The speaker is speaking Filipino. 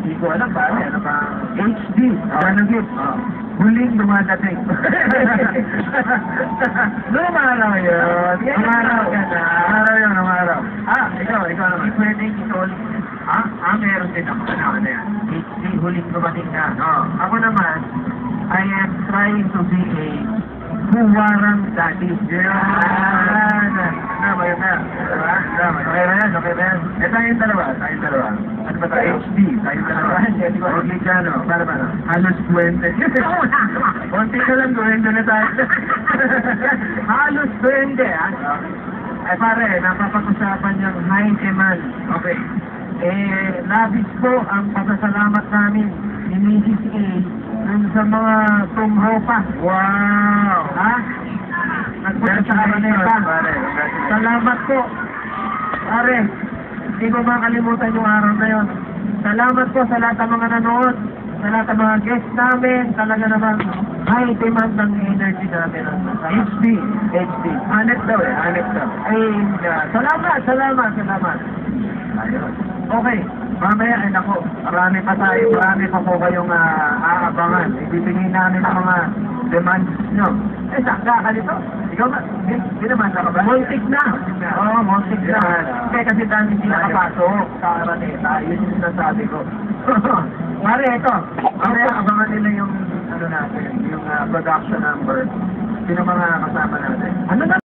Hindi ko alam ba, ano pa? HD, Ganagit. Huling dumadating. Lumaraw yun. Lumaraw ka na. Lumaraw yun, lumaraw. Ikaw naman. Pwedeng ito. Meron din ako. Ano yan? HD, huling dumating na. Ako naman, I am trying to be a Huwarang Daddy. Yan! Tama yun na. Okay na yan, okay na yan. Tayong dalawa. Ano ba tayo? HD. Tayong dalawa. Okay ka, no? Para ba, no? Halos 20. Konti ka lang, 20 na tayo. Halos 20, ah. Pare, napapag-usapan niyang high demand. Okay. Labis po ang pasasalamat namin ni Mrs. A dun sa mga tumhopa. Wow! Ha? Nagpunta sa Araneta. Salamat po. Pare, hindi ko makalimutan yung araw na yun. Salamat po sa lahat ng mga nanood, sa lahat ng mga guests namin. Talaga naman, high demand ng energy namin. HD. Hanep daw eh, hanep daw. Salamat. Ayun. Okay, mamaya ay nako, marami pa po kayong aabangan. Ibibigay namin ang mga demands nyo. Sakta ka nito. Ikaw ba? Hindi naman ka ba? Montik na. Oo, montik na. Kasi dami hindi nakapasok sa Araneta. Yun yung sinasabi ko. Mare, ito. Mamaya abangan nila yung, natin, yung production number. Sino mga kasama natin. Ano na?